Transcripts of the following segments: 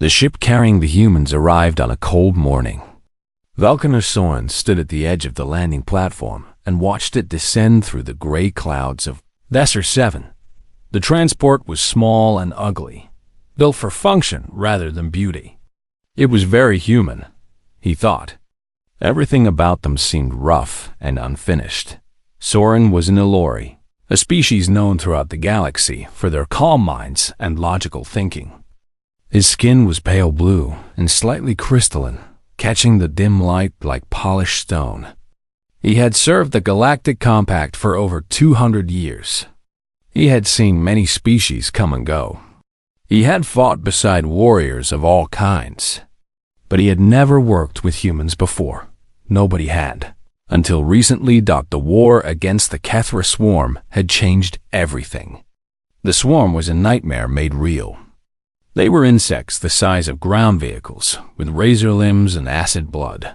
The ship carrying the humans arrived on a cold morning. Valkaner Soren stood at the edge of the landing platform and watched it descend through the gray clouds of Desert 7. The transport was small and ugly, built for function rather than beauty. It was very human, he thought. Everything about them seemed rough and unfinished. Soren was an Ilori, a species known throughout the galaxy for their calm minds and logical thinking. His skin was pale blue and slightly crystalline, catching the dim light like polished stone. He had served the Galactic Compact for over 200 years. He had seen many species come and go. He had fought beside warriors of all kinds. But he had never worked with humans before. Nobody had. Until recently, the war against the Kethra swarm had changed everything. The swarm was a nightmare made real. They were insects the size of ground vehicles, with razor limbs and acid blood.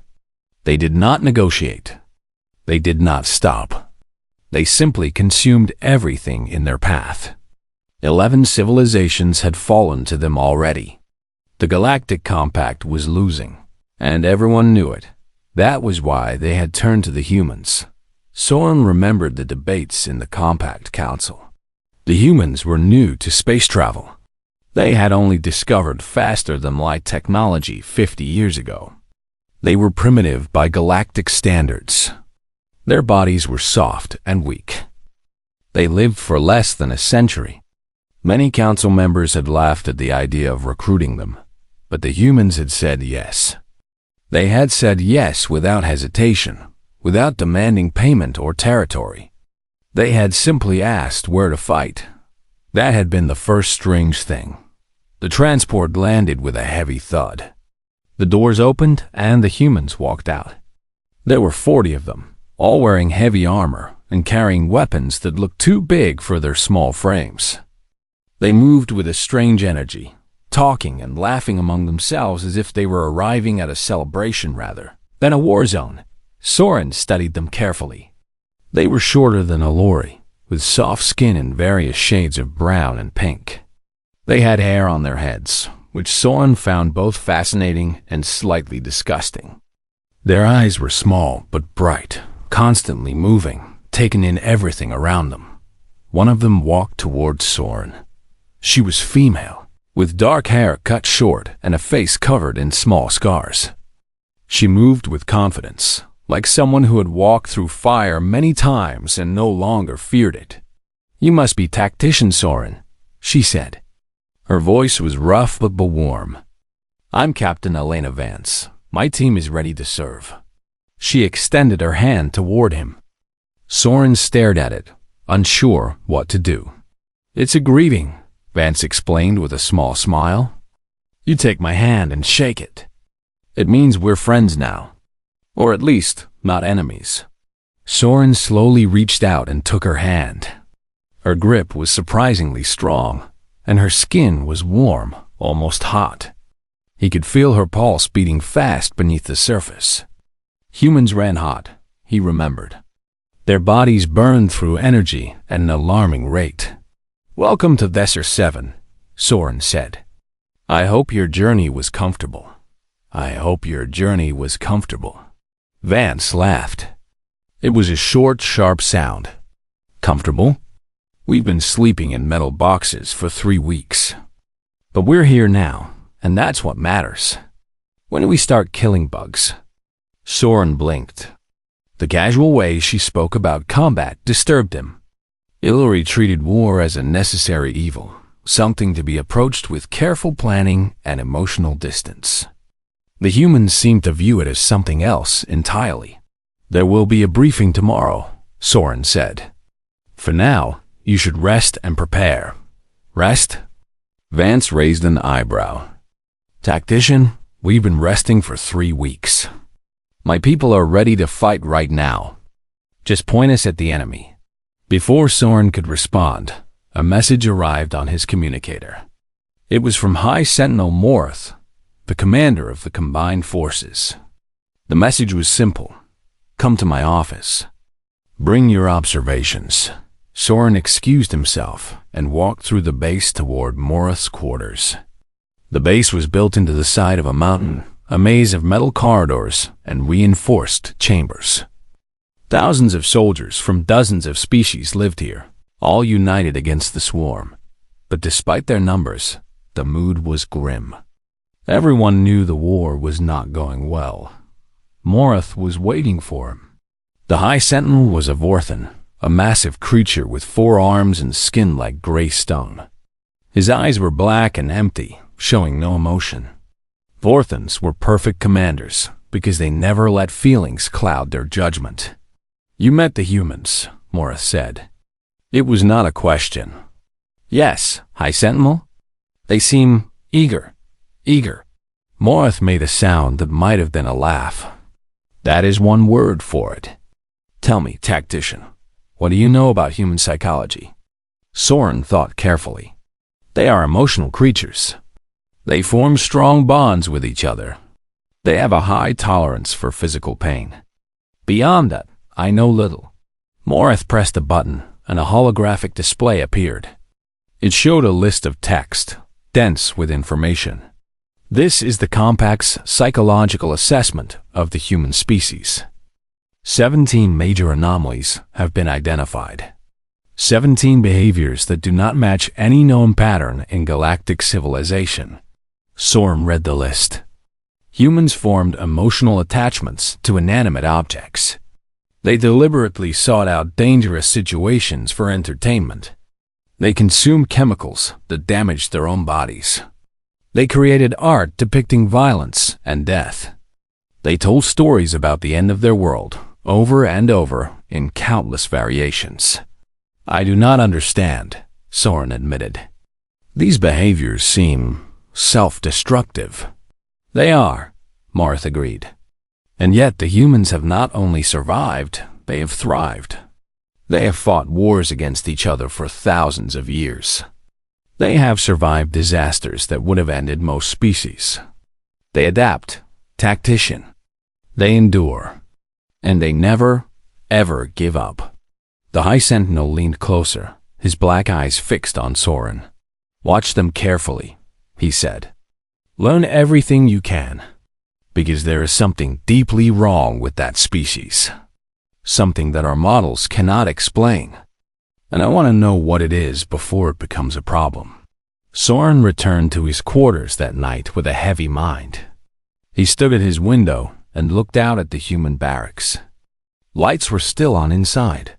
They did not negotiate. They did not stop. They simply consumed everything in their path. 11 civilizations had fallen to them already. The Galactic Compact was losing, and everyone knew it. That was why they had turned to the humans. Soren remembered the debates in the Compact Council. The humans were new to space travel. They had only discovered faster-than-light technology 50 years ago. They were primitive by galactic standards. Their bodies were soft and weak. They lived for less than a century. Many council members had laughed at the idea of recruiting them, but the humans had said yes. They had said yes without hesitation, without demanding payment or territory. They had simply asked where to fight. That had been the first strange thing. The transport landed with a heavy thud. The doors opened and the humans walked out. There were 40 of them, all wearing heavy armor and carrying weapons that looked too big for their small frames. They moved with a strange energy, talking and laughing among themselves as if they were arriving at a celebration rather than a war zone. Soren studied them carefully. They were shorter than Ilori, with soft skin in various shades of brown and pink. They had hair on their heads, which Soren found both fascinating and slightly disgusting. Their eyes were small but bright, constantly moving, taking in everything around them. One of them walked towards Soren. She was female, with dark hair cut short and a face covered in small scars. She moved with confidence, like someone who had walked through fire many times and no longer feared it. "You must be tactician, Soren," she said. Her voice was rough but warm. "I'm Captain Elena Vance. My team is ready to serve." She extended her hand toward him. Soren stared at it, unsure what to do. "It's a greeting," Vance explained with a small smile. "You take my hand and shake it. It means we're friends now. Or at least, not enemies." Soren slowly reached out and took her hand. Her grip was surprisingly strong, and her skin was warm, almost hot. He could feel her pulse beating fast beneath the surface. Humans ran hot, he remembered. Their bodies burned through energy at an alarming rate. "Welcome to Desert 7, Soren said. "I hope your journey was comfortable. I hope your journey was comfortable." Vance laughed. It was a short, sharp sound. "Comfortable? We've been sleeping in metal boxes for 3 weeks. But we're here now, and that's what matters. When do we start killing bugs?" Soren blinked. The casual way she spoke about combat disturbed him. Ilori treated war as a necessary evil, something to be approached with careful planning and emotional distance. The humans seemed to view it as something else entirely. "There will be a briefing tomorrow," Soren said. "For now, you should rest and prepare." "Rest?" Vance raised an eyebrow. "Tactician, we've been resting for 3 weeks. My people are ready to fight right now. Just point us at the enemy." Before Soren could respond, a message arrived on his communicator. It was from High Sentinel Morth, the commander of the combined forces. The message was simple. "Come to my office. Bring your observations." Soren excused himself and walked through the base toward Morth's quarters. The base was built into the side of a mountain, a maze of metal corridors and reinforced chambers. Thousands of soldiers from dozens of species lived here, all united against the swarm. But despite their numbers, the mood was grim. Everyone knew the war was not going well. Morath was waiting for him. The High Sentinel was a Vorthan, a massive creature with 4 arms and skin like gray stone. His eyes were black and empty, showing no emotion. Vorthans were perfect commanders because they never let feelings cloud their judgment. "You met the humans," Morath said. It was not a question. "Yes, High Sentinel? They seem eager." Morath made a sound that might have been a laugh. "That is one word for it. Tell me, tactician, what do you know about human psychology?" Soren thought carefully. "They are emotional creatures. They form strong bonds with each other. They have a high tolerance for physical pain. Beyond that, I know little." Morath pressed a button, and a holographic display appeared. It showed a list of text, dense with information. "This is the Compact's psychological assessment of the human species. 17 major anomalies have been identified. 17 behaviors that do not match any known pattern in galactic civilization." Soren read the list. Humans formed emotional attachments to inanimate objects. They deliberately sought out dangerous situations for entertainment. They consumed chemicals that damaged their own bodies. They created art depicting violence and death. They told stories about the end of their world, over and over, in countless variations. "I do not understand," Soren admitted. "These behaviors seem self-destructive." "They are," Morath agreed. "And yet the humans have not only survived, they have thrived. They have fought wars against each other for thousands of years. They have survived disasters that would have ended most species. They adapt, tactician. They endure. And they never, ever give up." The High Sentinel leaned closer, his black eyes fixed on Soren. "Watch them carefully," he said. "Learn everything you can, because there is something deeply wrong with that species. Something that our models cannot explain. And I want to know what it is before it becomes a problem." Soren returned to his quarters that night with a heavy mind. He stood at his window and looked out at the human barracks. Lights were still on inside.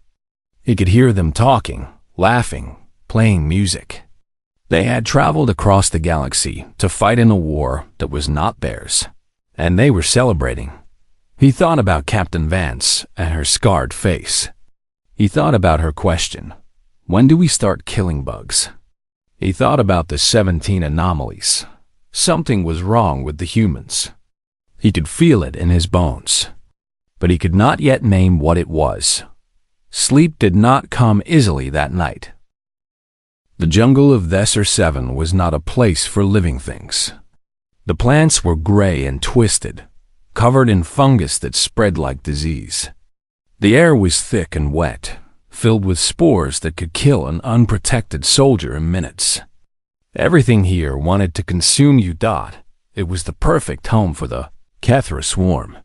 He could hear them talking, laughing, playing music. They had traveled across the galaxy to fight in a war that was not theirs, and they were celebrating. He thought about Captain Vance and her scarred face. He thought about her question, "When do we start killing bugs?" He thought about the 17 anomalies. Something was wrong with the humans. He could feel it in his bones, but he could not yet name what it was. Sleep did not come easily that night. The jungle of Thesser 7 was not a place for living things. The plants were gray and twisted, covered in fungus that spread like disease. The air was thick and wet, filled with spores that could kill an unprotected soldier in minutes. Everything here wanted to consume you. It was the perfect home for the Kethra swarm.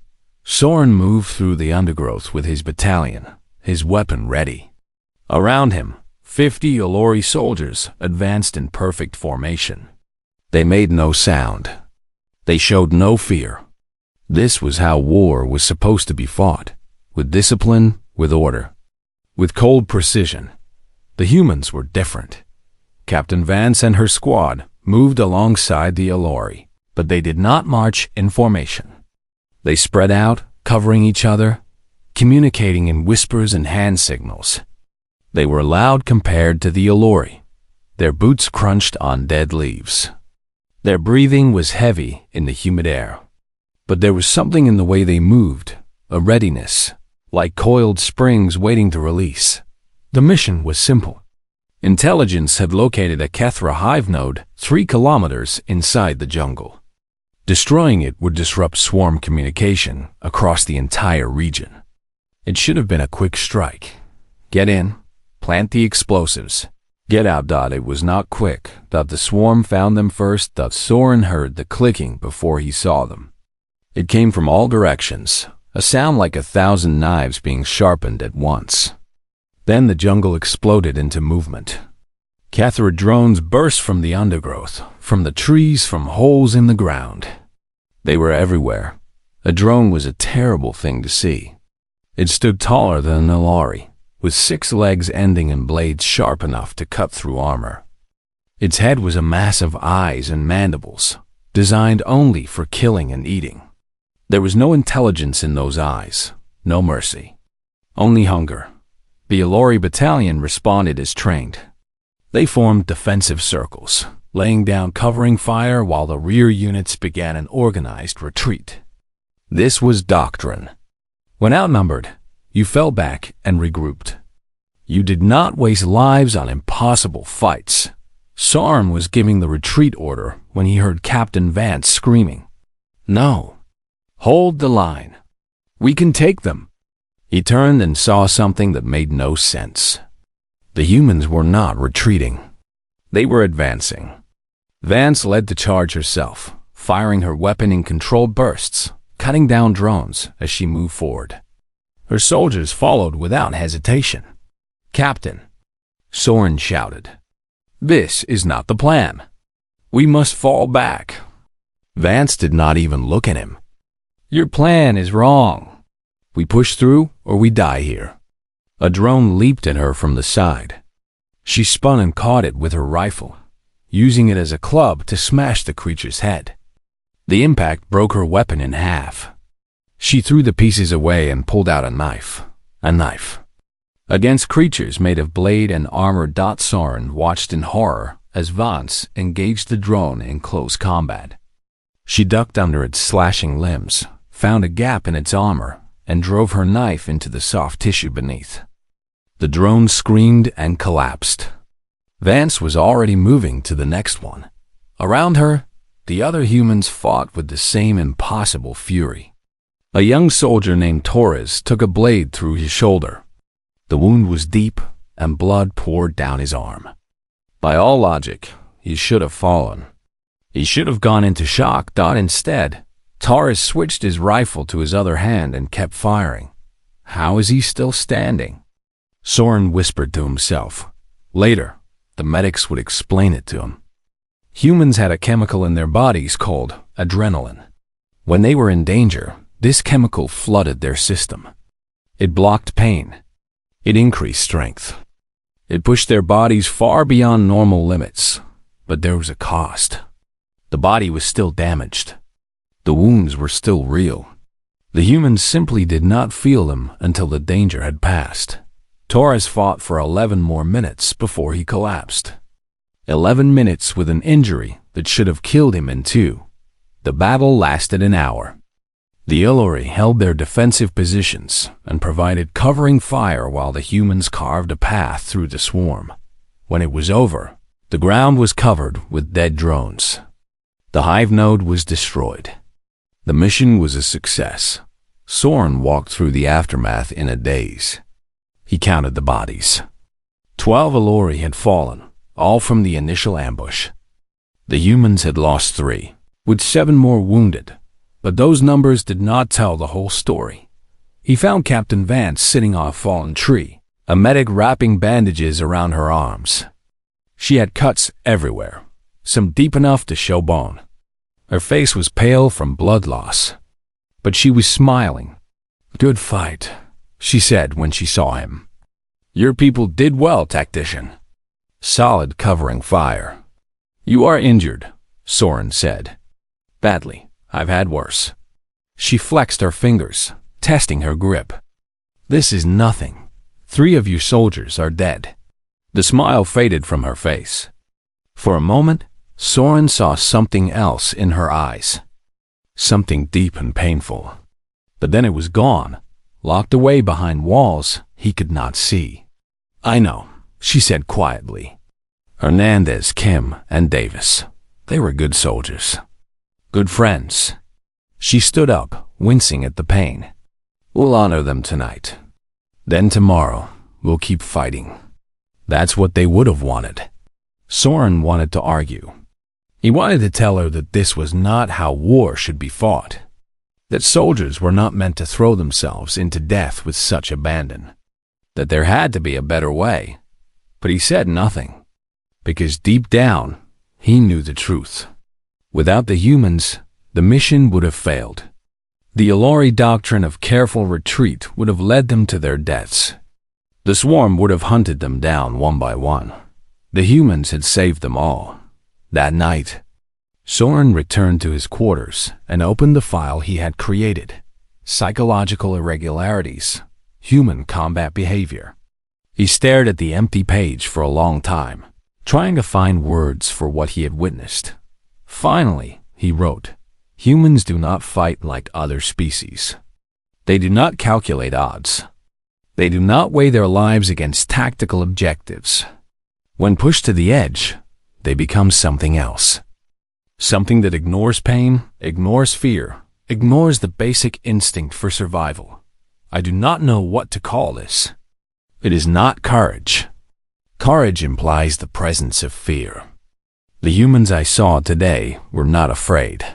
Soren moved through the undergrowth with his battalion, his weapon ready. Around him, 50 Olori soldiers advanced in perfect formation. They made no sound. They showed no fear. This was how war was supposed to be fought, with discipline, with order, with cold precision. The humans were different. Captain Vance and her squad moved alongside the Olori, but they did not march in formation. They spread out, covering each other, communicating in whispers and hand signals. They were loud compared to the Olori. Their boots crunched on dead leaves. Their breathing was heavy in the humid air. But there was something in the way they moved, a readiness, like coiled springs waiting to release. The mission was simple. Intelligence had located a Kethra hive node 3 kilometers inside the jungle. Destroying it would disrupt swarm communication across the entire region. It should have been a quick strike. Get in, plant the explosives, Get out. It was not quick. The swarm found them first. Soren heard the clicking before he saw them. It came from all directions, a sound like 1,000 knives being sharpened at once. Then the jungle exploded into movement. Cathode drones burst from the undergrowth, from the trees, from holes in the ground. They were everywhere. A drone was a terrible thing to see. It stood taller than a lorry, with 6 legs ending in blades sharp enough to cut through armor. Its head was a mass of eyes and mandibles, designed only for killing and eating. There was no intelligence in those eyes, no mercy, only hunger. The Alori battalion responded as trained. They formed defensive circles, laying down covering fire while the rear units began an organized retreat. This was doctrine. When outnumbered, you fell back and regrouped. You did not waste lives on impossible fights. Soren was giving the retreat order when he heard Captain Vance screaming, "No! Hold the line! We can take them!" He turned and saw something that made no sense. The humans were not retreating. They were advancing. Vance led the charge herself, firing her weapon in controlled bursts, cutting down drones as she moved forward. Her soldiers followed without hesitation. "Captain," Soren shouted, "this is not the plan. We must fall back." Vance did not even look at him. "Your plan is wrong. We push through or we die here." A drone leaped at her from the side. She spun and caught it with her rifle, using it as a club to smash the creature's head. The impact broke her weapon in half. She threw the pieces away and pulled out a knife. A knife. Against creatures made of blade and armor. Soren watched in horror as Vance engaged the drone in close combat. She ducked under its slashing limbs, found a gap in its armor, and drove her knife into the soft tissue beneath. The drone screamed and collapsed. Vance was already moving to the next one. Around her, the other humans fought with the same impossible fury. A young soldier named Torres took a blade through his shoulder. The wound was deep, and blood poured down his arm. By all logic, he should have fallen. He should have gone into shock. Instead, Torres switched his rifle to his other hand and kept firing. How is he still standing? Soren whispered to himself. Later, the medics would explain it to him. Humans had a chemical in their bodies called adrenaline. When they were in danger, this chemical flooded their system. It blocked pain. It increased strength. It pushed their bodies far beyond normal limits. But there was a cost. The body was still damaged. The wounds were still real. The humans simply did not feel them until the danger had passed. Torres fought for 11 more minutes before he collapsed. 11 minutes with an injury that should have killed him in 2. The battle lasted an hour. The Ilori held their defensive positions and provided covering fire while the humans carved a path through the swarm. When it was over, the ground was covered with dead drones. The hive node was destroyed. The mission was a success. Soren walked through the aftermath in a daze. He counted the bodies. 12 Ilori had fallen, all from the initial ambush. The humans had lost 3, with 7 more wounded. But those numbers did not tell the whole story. He found Captain Vance sitting on a fallen tree, a medic wrapping bandages around her arms. She had cuts everywhere, some deep enough to show bone. Her face was pale from blood loss, but she was smiling. "Good fight," she said when she saw him. "Your people did well, tactician." Solid covering fire. "You are injured," Soren said. "Badly. I've had worse." She flexed her fingers, testing her grip. "This is nothing. 3 of you soldiers are dead." The smile faded from her face. For a moment, Soren saw something else in her eyes. Something deep and painful. But then it was gone, locked away behind walls he could not see. "I know," she said quietly. "Hernandez, Kim, and Davis. They were good soldiers. Good friends." She stood up, wincing at the pain. "We'll honor them tonight. Then tomorrow, we'll keep fighting." That's what they would have wanted. Soren wanted to argue. He wanted to tell her that this was not how war should be fought, that soldiers were not meant to throw themselves into death with such abandon, that there had to be a better way. But he said nothing, because deep down, he knew the truth. Without the humans, the mission would have failed. The Ilori doctrine of careful retreat would have led them to their deaths. The swarm would have hunted them down one by one. The humans had saved them all. That night, Soren returned to his quarters and opened the file he had created. Psychological irregularities, human combat behavior. He stared at the empty page for a long time, trying to find words for what he had witnessed. Finally, he wrote, "Humans do not fight like other species. They do not calculate odds. They do not weigh their lives against tactical objectives. When pushed to the edge, they become something else. Something that ignores pain, ignores fear, ignores the basic instinct for survival. I do not know what to call this. It is not courage. Courage implies the presence of fear. The humans I saw today were not afraid.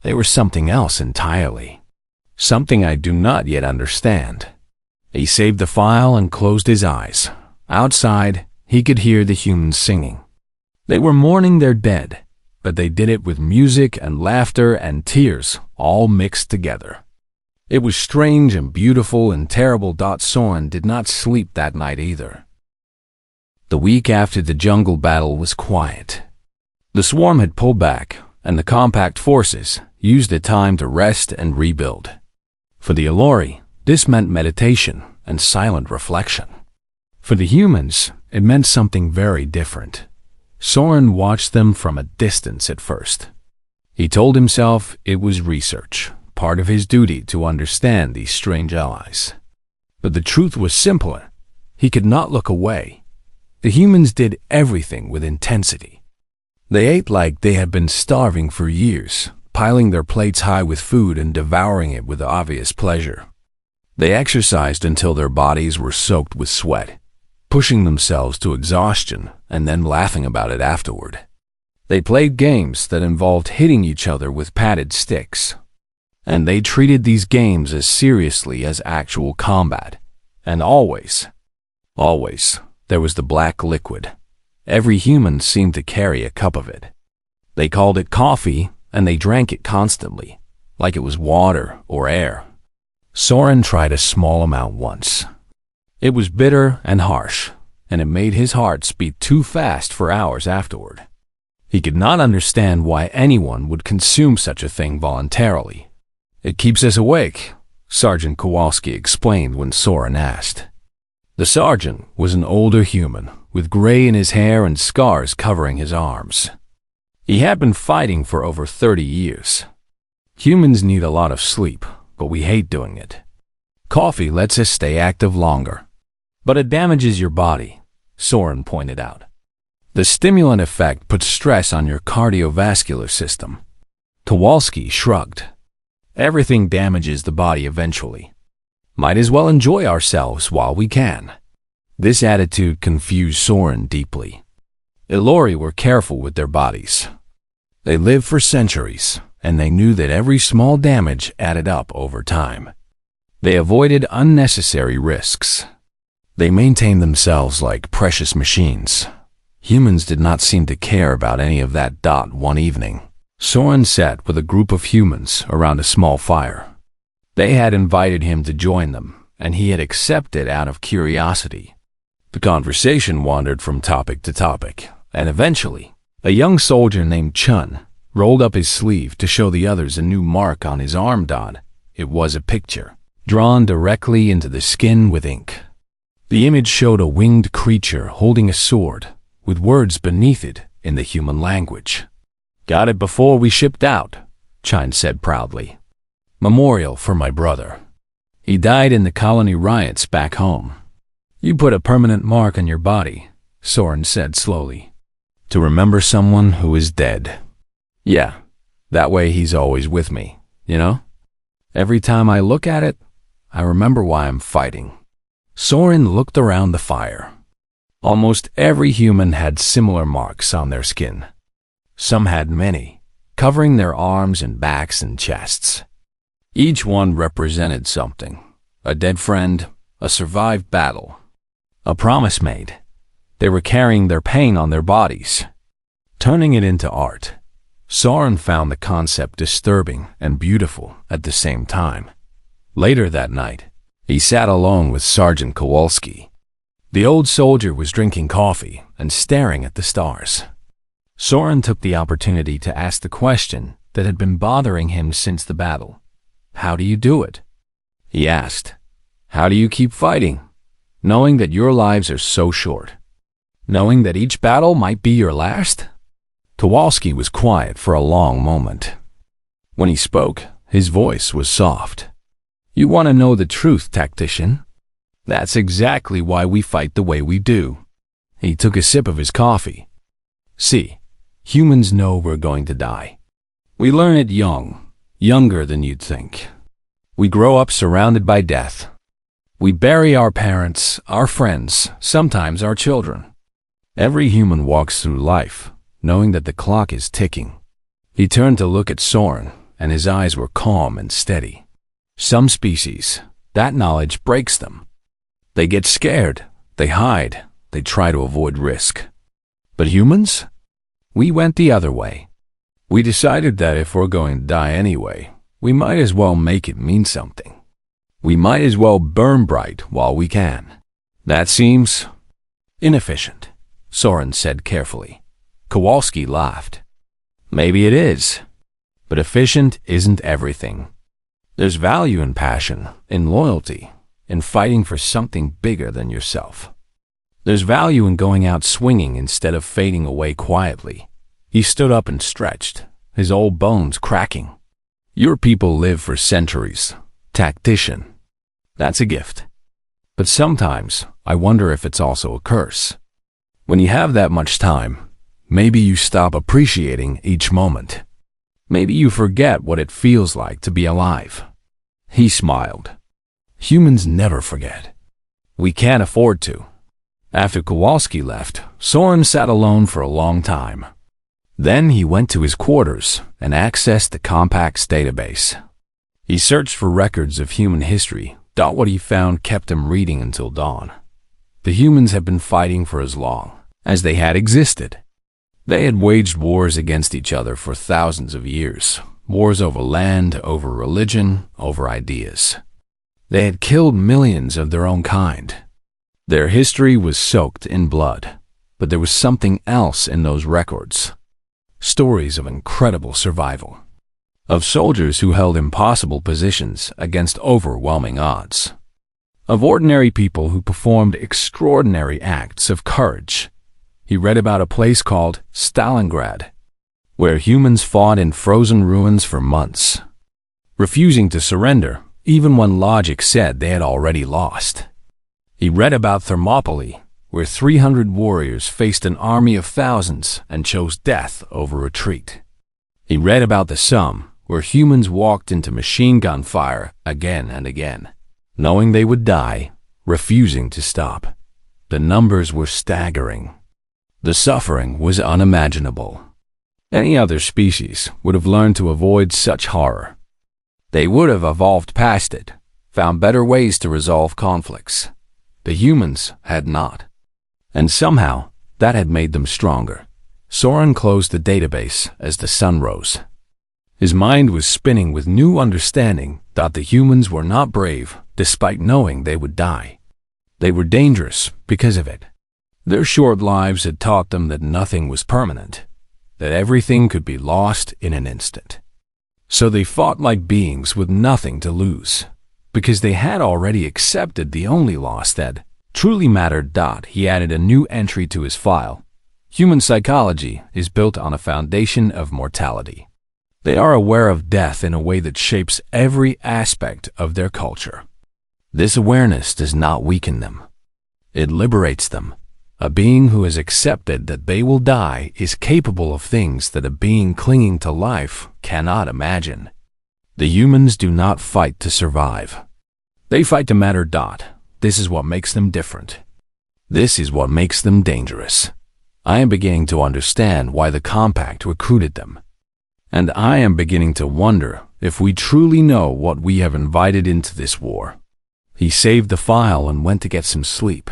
They were something else entirely. Something I do not yet understand." He saved the file and closed his eyes. Outside, he could hear the humans singing. They were mourning their dead, but they did it with music and laughter and tears all mixed together. It was strange and beautiful and terrible. Soren did not sleep that night either. The week after the jungle battle was quiet. The swarm had pulled back, and the compact forces used the time to rest and rebuild. For the Ilori, this meant meditation and silent reflection. For the humans, it meant something very different. Soren watched them from a distance at first. He told himself it was research, part of his duty to understand these strange allies. But the truth was simpler. He could not look away. The humans did everything with intensity. They ate like they had been starving for years, piling their plates high with food and devouring it with obvious pleasure. They exercised until their bodies were soaked with sweat, pushing themselves to exhaustion and then laughing about it afterward. They played games that involved hitting each other with padded sticks. And they treated these games as seriously as actual combat. And always, there was the black liquid. Every human seemed to carry a cup of it. They called it coffee, and they drank it constantly, like it was water or air. Soren tried a small amount once. It was bitter and harsh, and it made his heart beat too fast for hours afterward. He could not understand why anyone would consume such a thing voluntarily. "It keeps us awake," Sergeant Kowalski explained when Soren asked. The sergeant was an older human, with gray in his hair and scars covering his arms. He had been fighting for over 30 years. "Humans need a lot of sleep, but we hate doing it. Coffee lets us stay active longer. But it damages your body," Soren pointed out. "The stimulant effect puts stress on your cardiovascular system." Kowalski shrugged. "Everything damages the body eventually. Might as well enjoy ourselves while we can." This attitude confused Soren deeply. Ilori were careful with their bodies. They lived for centuries, and they knew that every small damage added up over time. They avoided unnecessary risks. They maintained themselves like precious machines. Humans did not seem to care about any of that. One evening, Soren sat with a group of humans around a small fire. They had invited him to join them, and he had accepted out of curiosity. The conversation wandered from topic to topic, and eventually, a young soldier named Chun rolled up his sleeve to show the others a new mark on his arm. It was a picture, drawn directly into the skin with ink. The image showed a winged creature holding a sword, with words beneath it in the human language. "Got it before we shipped out," Chun said proudly. "Memorial for my brother. He died in the colony riots back home." "You put a permanent mark on your body," Soren said slowly. "To remember someone who is dead." "Yeah, that way he's always with me, you know? Every time I look at it, I remember why I'm fighting." Soren looked around the fire. Almost every human had similar marks on their skin. Some had many, covering their arms and backs and chests. Each one represented something: a dead friend, a survived battle, a promise made. They were carrying their pain on their bodies, turning it into art. Soren found the concept disturbing and beautiful at the same time. Later that night, he sat alone with Sergeant Kowalski. The old soldier was drinking coffee and staring at the stars. Soren took the opportunity to ask the question that had been bothering him since the battle. "How do you do it?" He asked. "How do you keep fighting, knowing that your lives are so short? Knowing that each battle might be your last?" Kowalski was quiet for a long moment. When he spoke, his voice was soft. "You want to know the truth, tactician? That's exactly why we fight the way we do." He took a sip of his coffee. "See, humans know we're going to die. We learn it young, younger than you'd think. We grow up surrounded by death. We bury our parents, our friends, sometimes our children. Every human walks through life knowing that the clock is ticking." He turned to look at Soren, and his eyes were calm and steady. "Some species, that knowledge breaks them. They get scared, they hide, they try to avoid risk. But humans? We went the other way. We decided that if we're going to die anyway, we might as well make it mean something. We might as well burn bright while we can." "That seems inefficient," Soren said carefully. Kowalski laughed. "Maybe it is, but efficient isn't everything. There's value in passion, in loyalty, in fighting for something bigger than yourself. There's value in going out swinging instead of fading away quietly." He stood up and stretched, his old bones cracking. "Your people live for centuries, tactician. That's a gift. But sometimes I wonder if it's also a curse. When you have that much time, maybe you stop appreciating each moment. Maybe you forget what it feels like to be alive." He smiled. "Humans never forget. We can't afford to." After Kowalski left, Soren sat alone for a long time. Then he went to his quarters and accessed the Compact's database. He searched for records of human history. What he found kept him reading until dawn. The humans had been fighting for as long as they had existed. They had waged wars against each other for thousands of years, wars over land, over religion, over ideas. They had killed millions of their own kind. Their history was soaked in blood, but there was something else in those records. Stories of incredible survival, of soldiers who held impossible positions against overwhelming odds, of ordinary people who performed extraordinary acts of courage. He read about a place called Stalingrad, where humans fought in frozen ruins for months, refusing to surrender even when logic said they had already lost. He read about Thermopylae, where 300 warriors faced an army of thousands and chose death over retreat. He read about the Somme, where humans walked into machine gun fire again and again, knowing they would die, refusing to stop. The numbers were staggering. The suffering was unimaginable. Any other species would have learned to avoid such horror. They would have evolved past it, found better ways to resolve conflicts. The humans had not. And somehow, that had made them stronger. Soren closed the database as the sun rose. His mind was spinning with new understanding that the humans were not brave despite knowing they would die. They were dangerous because of it. Their short lives had taught them that nothing was permanent, that everything could be lost in an instant. So they fought like beings with nothing to lose, because they had already accepted the only loss that truly mattered. He added a new entry to his file. Human psychology is built on a foundation of mortality. They are aware of death in a way that shapes every aspect of their culture. This awareness does not weaken them. It liberates them. A being who has accepted that they will die is capable of things that a being clinging to life cannot imagine. The humans do not fight to survive. They fight to matter. This is what makes them different. This is what makes them dangerous. I am beginning to understand why the Compact recruited them. And I am beginning to wonder if we truly know what we have invited into this war. He saved the file and went to get some sleep,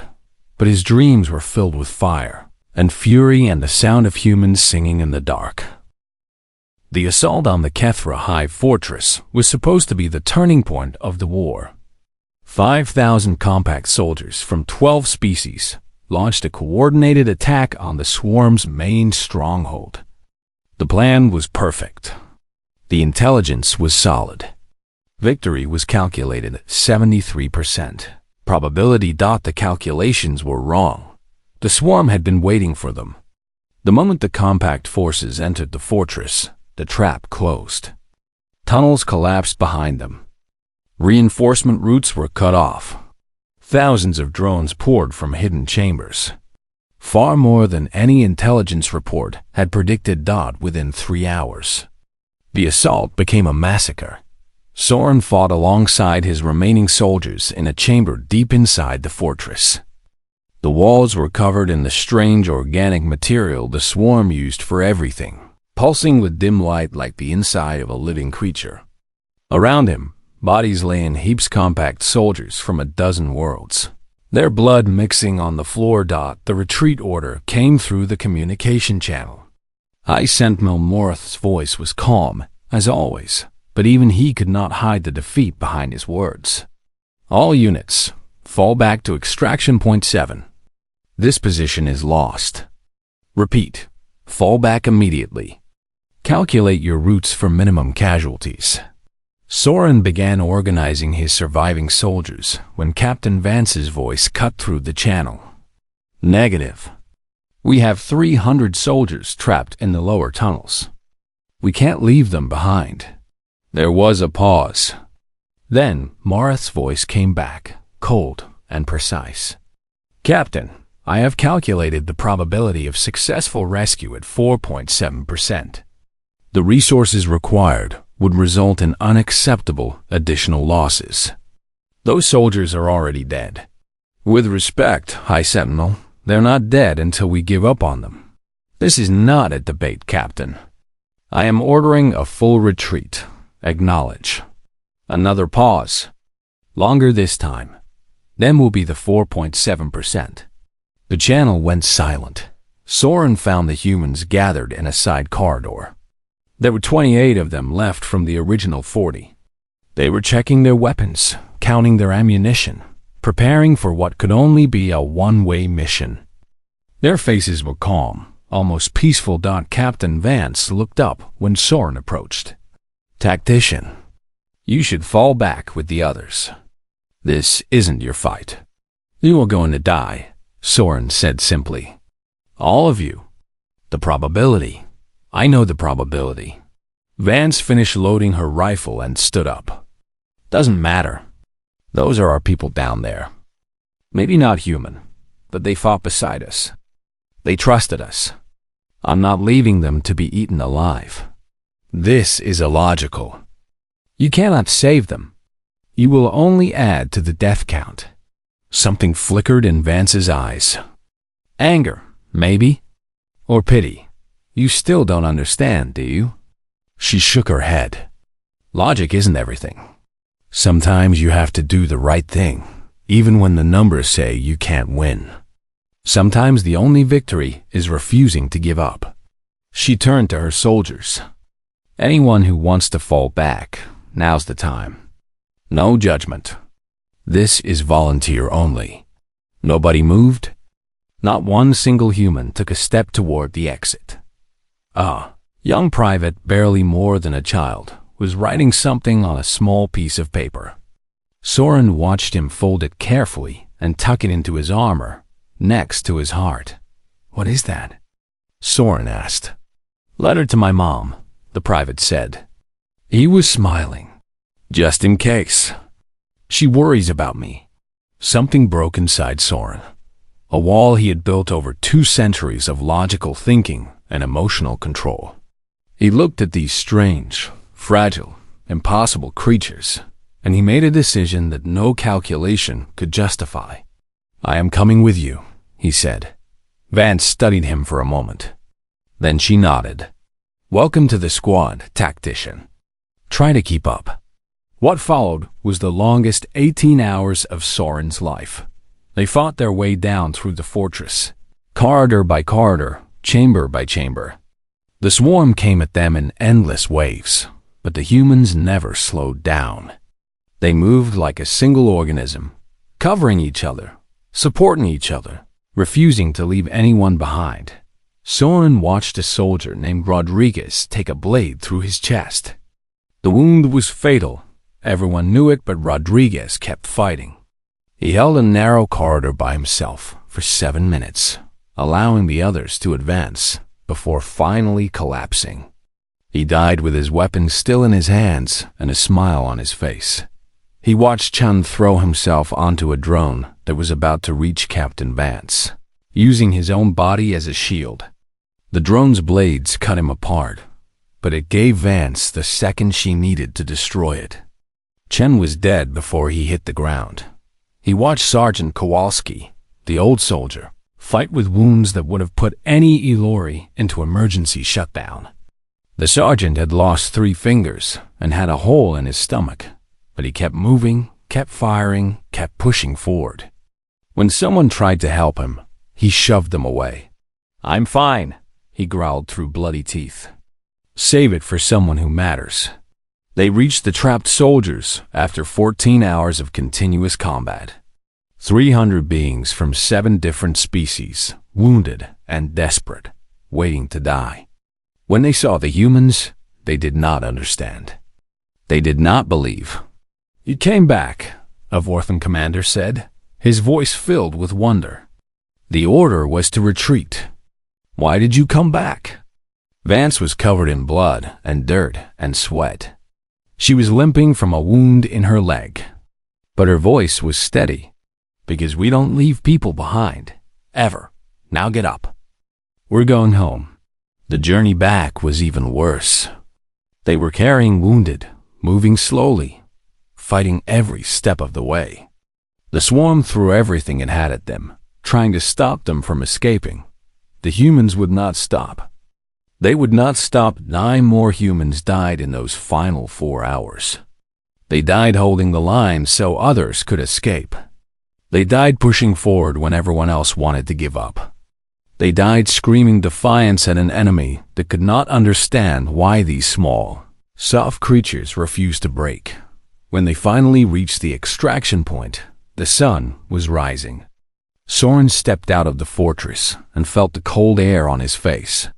but his dreams were filled with fire and fury and the sound of humans singing in the dark. The assault on the Kethra High Fortress was supposed to be the turning point of the war. 5,000 Compact soldiers from 12 species launched a coordinated attack on the swarm's main stronghold. The plan was perfect. The intelligence was solid. Victory was calculated at 73%. Probability. The calculations were wrong. The swarm had been waiting for them. The moment the Compact forces entered the fortress, the trap closed. Tunnels collapsed behind them. Reinforcement routes were cut off. Thousands of drones poured from hidden chambers. Far more than any intelligence report had predicted. Within 3 hours, the assault became a massacre. Soren fought alongside his remaining soldiers in a chamber deep inside the fortress. The walls were covered in the strange organic material the swarm used for everything, pulsing with dim light like the inside of a living creature. Around him, bodies lay in heaps. Compact soldiers from a dozen worlds, their blood mixing on the floor. The retreat order came through the communication channel. High Sentinel Morth's voice was calm, as always, but even he could not hide the defeat behind his words. All units, fall back to extraction point 7. This position is lost. Repeat, fall back immediately. Calculate your routes for minimum casualties. Soren began organizing his surviving soldiers when Captain Vance's voice cut through the channel. Negative. We have 300 soldiers trapped in the lower tunnels. We can't leave them behind. There was a pause. Then Morth's voice came back, cold and precise. Captain, I have calculated the probability of successful rescue at 4.7%. The resources required would result in unacceptable additional losses. Those soldiers are already dead. With respect, High Sentinel, they're not dead until we give up on them. This is not a debate, Captain. I am ordering a full retreat. Acknowledge. Another pause. Longer this time. Then will be the 4.7%. The channel went silent. Soren found the humans gathered in a side corridor. There were 28 of them left from the original 40. They were checking their weapons, counting their ammunition, preparing for what could only be a one-way mission. Their faces were calm, almost peaceful. Captain Vance looked up when Soren approached. Tactician, you should fall back with the others. This isn't your fight. You are going to die, Soren said simply. All of you. The probability. I know the probability. Vance finished loading her rifle and stood up. Doesn't matter. Those are our people down there. Maybe not human, but they fought beside us. They trusted us. I'm not leaving them to be eaten alive. This is illogical. You cannot save them. You will only add to the death count. Something flickered in Vance's eyes. Anger, maybe? Or pity. You still don't understand, do you? She shook her head. Logic isn't everything. Sometimes you have to do the right thing, even when the numbers say you can't win. Sometimes the only victory is refusing to give up. She turned to her soldiers. Anyone who wants to fall back, now's the time. No judgment. This is volunteer only. Nobody moved. Not one single human took a step toward the exit. Young private, barely more than a child, was writing something on a small piece of paper. Soren watched him fold it carefully and tuck it into his armor, next to his heart. What is that? Soren asked. Letter to my mom, the private said. He was smiling. Just in case. She worries about me. Something broke inside Soren. A wall he had built over 2 centuries of logical thinking and emotional control. He looked at these strange, fragile, impossible creatures, and he made a decision that no calculation could justify. I am coming with you, he said. Vance studied him for a moment. Then she nodded. Welcome to the squad, tactician. Try to keep up. What followed was the longest 18 hours of Soren's life. They fought their way down through the fortress, corridor by corridor, chamber by chamber. The swarm came at them in endless waves, but the humans never slowed down. They moved like a single organism, covering each other, supporting each other, refusing to leave anyone behind. Soren watched a soldier named Rodriguez take a blade through his chest. The wound was fatal. Everyone knew it, but Rodriguez kept fighting. He held a narrow corridor by himself for 7 minutes, allowing the others to advance before finally collapsing. He died with his weapon still in his hands and a smile on his face. He watched Chun throw himself onto a drone that was about to reach Captain Vance, using his own body as a shield. The drone's blades cut him apart, but it gave Vance the second she needed to destroy it. Chen was dead before he hit the ground. He watched Sergeant Kowalski, the old soldier, fight with wounds that would have put any Ilori into emergency shutdown. The sergeant had lost 3 fingers and had a hole in his stomach, but he kept moving, kept firing, kept pushing forward. When someone tried to help him, he shoved them away. "I'm fine," he growled through bloody teeth. "Save it for someone who matters." They reached the trapped soldiers after 14 hours of continuous combat. 300 beings from 7 different species, wounded and desperate, waiting to die. When they saw the humans, they did not understand. They did not believe. "You came back," a Vorthan commander said, his voice filled with wonder. "The order was to retreat. Why did you come back?" Vance was covered in blood and dirt and sweat. She was limping from a wound in her leg, but her voice was steady. "Because we don't leave people behind, ever. Now get up. We're going home." The journey back was even worse. They were carrying wounded, moving slowly, fighting every step of the way. The swarm threw everything it had at them, trying to stop them from escaping. The humans would not stop. They would not stop. 9 more humans died in those final 4 hours. They died holding the line so others could escape. They died pushing forward when everyone else wanted to give up. They died screaming defiance at an enemy that could not understand why these small, soft creatures refused to break. When they finally reached the extraction point, the sun was rising. Soren stepped out of the fortress and felt the cold air on his face.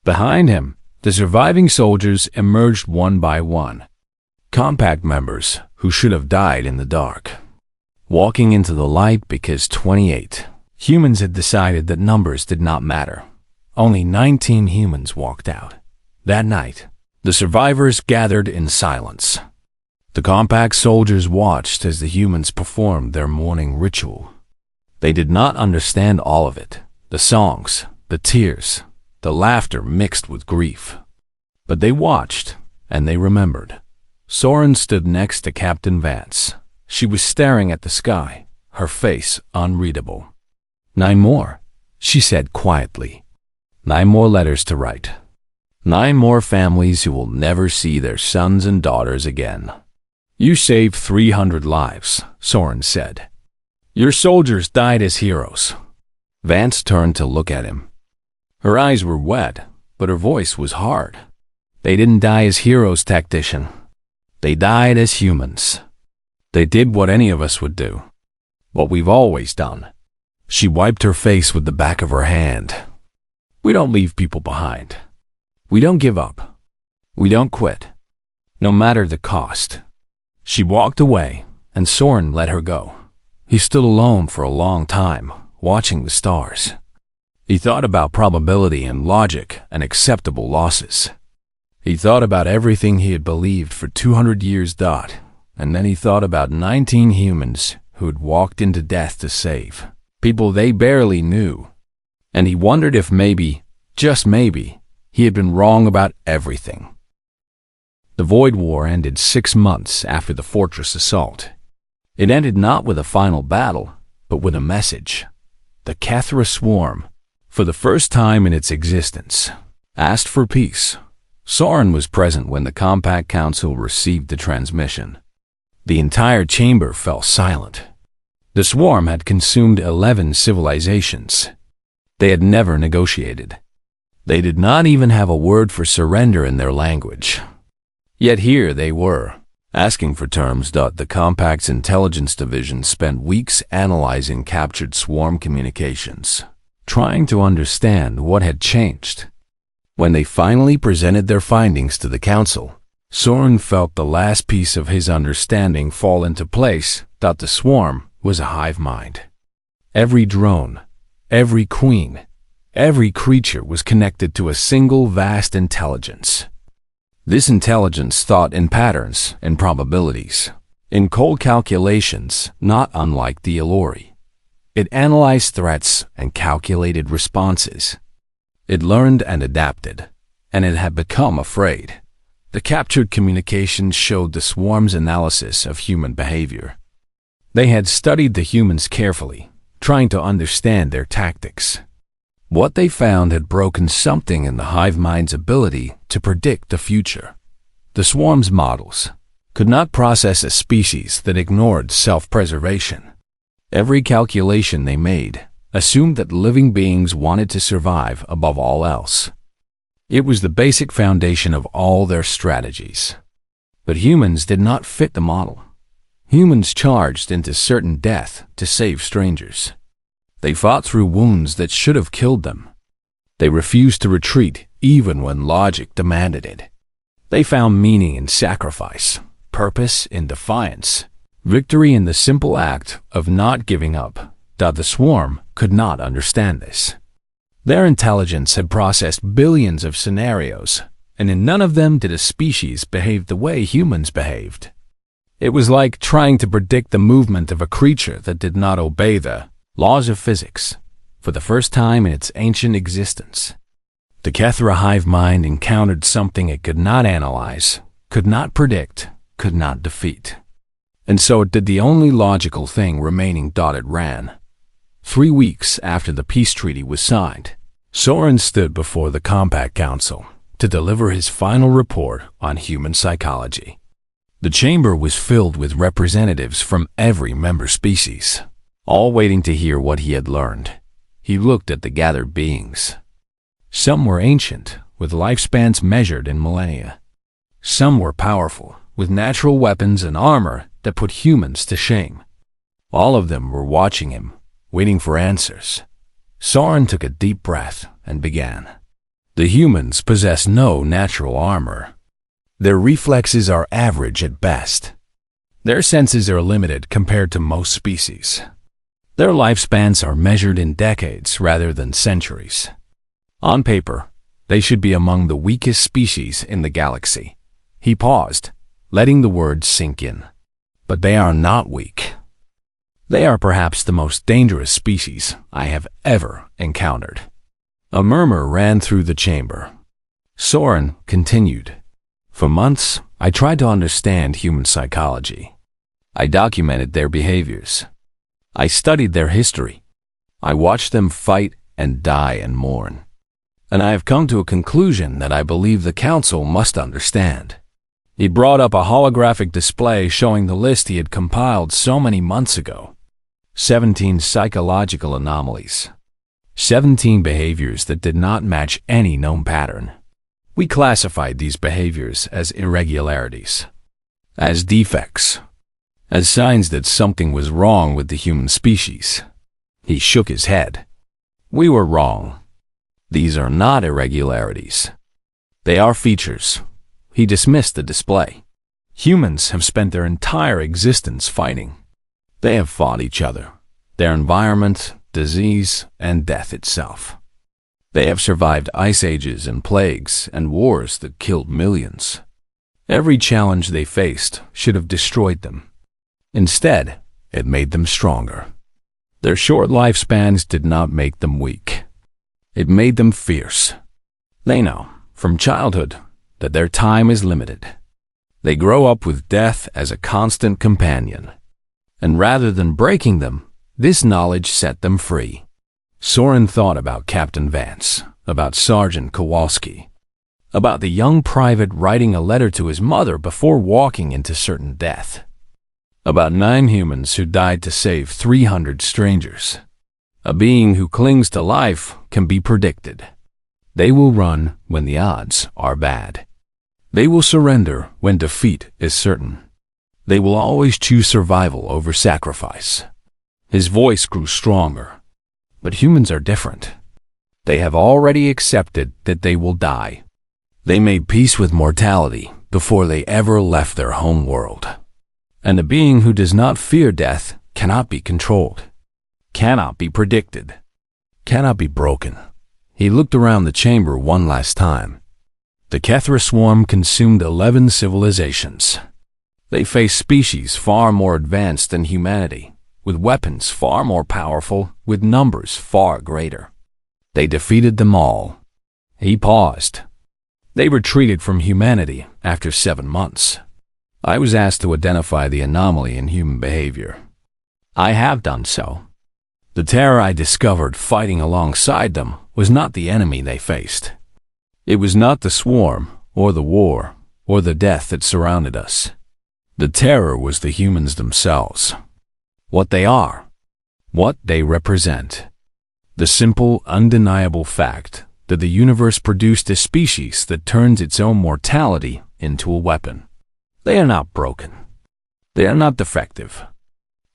Behind him, the surviving soldiers emerged one by one. Compact members who should have died in the dark, walking into the light because 28 humans had decided that numbers did not matter. Only 19 humans walked out. That night, the survivors gathered in silence. The compact soldiers watched as the humans performed their morning ritual. They did not understand all of it, the songs, the tears, the laughter mixed with grief. But they watched, and they remembered. Soren stood next to Captain Vance. She was staring at the sky, her face unreadable. 9 more, she said quietly. 9 more letters to write. 9 more families who will never see their sons and daughters again. You saved 300 lives, Soren said. Your soldiers died as heroes. Vance turned to look at him. Her eyes were wet, but her voice was hard. They didn't die as heroes, tactician. They died as humans. They did what any of us would do. What we've always done. She wiped her face with the back of her hand. We don't leave people behind. We don't give up. We don't quit. No matter the cost. She walked away, and Soren let her go. He stood alone for a long time, watching the stars. He thought about probability and logic and acceptable losses. He thought about everything he had believed for 200 years. And then he thought about 19 humans who had walked into death to save. People they barely knew. And he wondered if maybe, just maybe, he had been wrong about everything. The Void War ended 6 months after the fortress assault. It ended not with a final battle, but with a message. the Cathra swarm, for the first time in its existence, asked for peace. Soren was present when the Compact Council received the transmission. The entire chamber fell silent. The swarm had consumed 11 civilizations. They had never negotiated. They did not even have a word for surrender in their language. Yet here they were, asking for terms. The Compact's intelligence division spent weeks analyzing captured swarm communications, trying to understand what had changed. When they finally presented their findings to the council, Soren felt the last piece of his understanding fall into place. The swarm was a hive mind. Every drone, every queen, every creature was connected to a single vast intelligence. This intelligence thought in patterns and probabilities, in cold calculations not unlike the Ilori. It analyzed threats and calculated responses. It learned and adapted, and it had become afraid. The captured communications showed the swarm's analysis of human behavior. They had studied the humans carefully, trying to understand their tactics. What they found had broken something in the hive mind's ability to predict the future. The swarm's models could not process a species that ignored self-preservation. Every calculation they made assumed that living beings wanted to survive above all else. It was the basic foundation of all their strategies. But humans did not fit the model. Humans charged into certain death to save strangers. They fought through wounds that should have killed them. They refused to retreat even when logic demanded it. They found meaning in sacrifice, purpose in defiance, victory in the simple act of not giving up. The swarm could not understand this. Their intelligence had processed billions of scenarios, and in none of them did a species behave the way humans behaved. It was like trying to predict the movement of a creature that did not obey the laws of physics for the first time in its ancient existence. The Cathra hive mind encountered something it could not analyze, could not predict, could not defeat. And so it did the only logical thing remaining. It ran. 3 weeks after the peace treaty was signed, Soren stood before the Compact Council to deliver his final report on human psychology. The chamber was filled with representatives from every member species, all waiting to hear what he had learned. He looked at the gathered beings. Some were ancient, with lifespans measured in millennia. Some were powerful, with natural weapons and armor that put humans to shame. All of them were watching him, waiting for answers. Soren took a deep breath and began. The humans possess no natural armor. Their reflexes are average at best. Their senses are limited compared to most species. Their lifespans are measured in decades rather than centuries. On paper, they should be among the weakest species in the galaxy. He paused, letting the words sink in. But they are not weak. They are perhaps the most dangerous species I have ever encountered. A murmur ran through the chamber. Soren continued. For months, I tried to understand human psychology. I documented their behaviors. I studied their history. I watched them fight and die and mourn. And I have come to a conclusion that I believe the Council must understand. He brought up a holographic display showing the list he had compiled so many months ago. 17 psychological anomalies. 17 behaviors that did not match any known pattern. We classified these behaviors as irregularities, as defects, as signs that something was wrong with the human species. He shook his head. We were wrong. These are not irregularities. They are features. He dismissed the display. Humans have spent their entire existence fighting. They have fought each other, their environment, disease, and death itself. They have survived ice ages and plagues and wars that killed millions. Every challenge they faced should have destroyed them. Instead, it made them stronger. Their short lifespans did not make them weak. It made them fierce. They know, from childhood, that their time is limited. They grow up with death as a constant companion. And rather than breaking them, this knowledge set them free. Soren thought about Captain Vance, about Sergeant Kowalski, about the young private writing a letter to his mother before walking into certain death, about 9 humans who died to save 300 strangers. A being who clings to life can be predicted. They will run when the odds are bad. They will surrender when defeat is certain. They will always choose survival over sacrifice. His voice grew stronger. But humans are different. They have already accepted that they will die. They made peace with mortality before they ever left their home world. And a being who does not fear death cannot be controlled, cannot be predicted, cannot be broken. He looked around the chamber one last time. The Kethra swarm consumed 11 civilizations. They faced species far more advanced than humanity, with weapons far more powerful, with numbers far greater. They defeated them all. He paused. They retreated from humanity after 7 months. I was asked to identify the anomaly in human behavior. I have done so. The terror I discovered fighting alongside them was not the enemy they faced. It was not the swarm, or the war, or the death that surrounded us. The terror was the humans themselves. What they are. What they represent. The simple, undeniable fact that the universe produced a species that turns its own mortality into a weapon. They are not broken. They are not defective.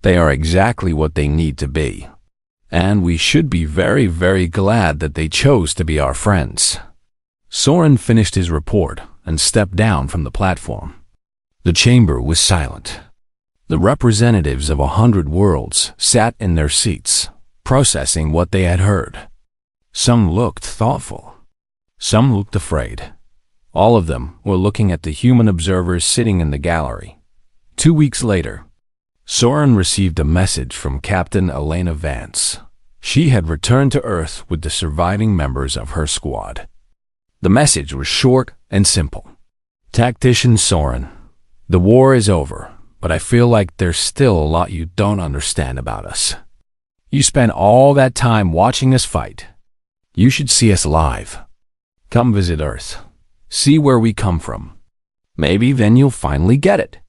They are exactly what they need to be. And we should be very, very glad that they chose to be our friends. Soren finished his report and stepped down from the platform. The chamber was silent. The representatives of 100 worlds sat in their seats, processing what they had heard. Some looked thoughtful. Some looked afraid. All of them were looking at the human observers sitting in the gallery. 2 weeks later, Soren received a message from Captain Elena Vance. She had returned to Earth with the surviving members of her squad. The message was short and simple. Tactician Soren, the war is over, but I feel like there's still a lot you don't understand about us. You spent all that time watching us fight. You should see us live. Come visit Earth. See where we come from. Maybe then you'll finally get it.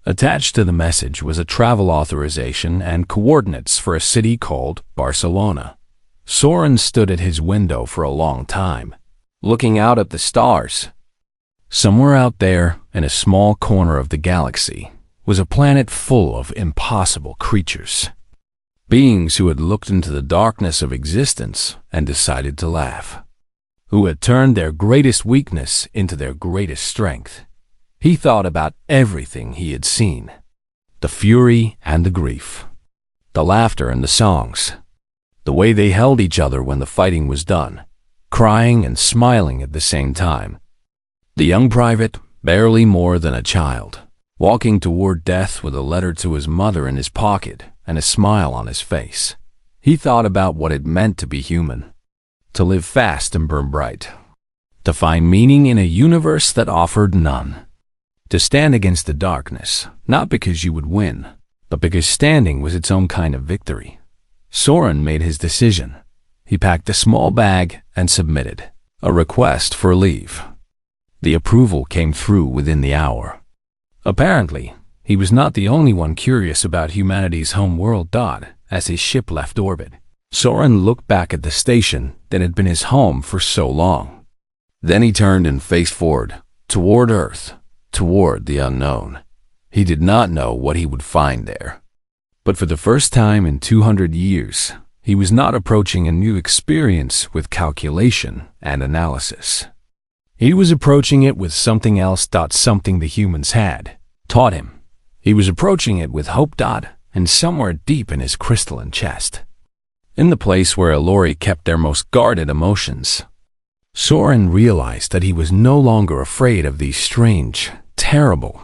Attached to the message was a travel authorization and coordinates for a city called Barcelona. Soren stood at his window for a long time, looking out at the stars. Somewhere out there, in a small corner of the galaxy, was a planet full of impossible creatures. Beings who had looked into the darkness of existence and decided to laugh. Who had turned their greatest weakness into their greatest strength. He thought about everything he had seen. The fury and the grief. The laughter and the songs. The way they held each other when the fighting was done, crying and smiling at the same time. The young private, barely more than a child, walking toward death with a letter to his mother in his pocket and a smile on his face. He thought about what it meant to be human. To live fast and burn bright. To find meaning in a universe that offered none. To stand against the darkness, not because you would win, but because standing was its own kind of victory. Soren made his decision. He packed a small bag and submitted a request for leave. The approval came through within the hour. Apparently, he was not the only one curious about humanity's home world. As his ship left orbit, Soren looked back at the station that had been his home for so long. Then he turned and faced forward, toward Earth, toward the unknown. He did not know what he would find there. But for the first time in 200 years, he was not approaching a new experience with calculation and analysis. He was approaching it with something else. Something the humans had taught him. He was approaching it with hope. And somewhere deep in his crystalline chest, in the place where Elori kept their most guarded emotions, Soren realized that he was no longer afraid of these strange, terrible,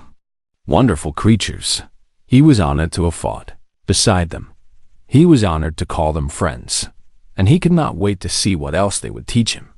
wonderful creatures. He was honored to have fought beside them. He was honored to call them friends, and he could not wait to see what else they would teach him.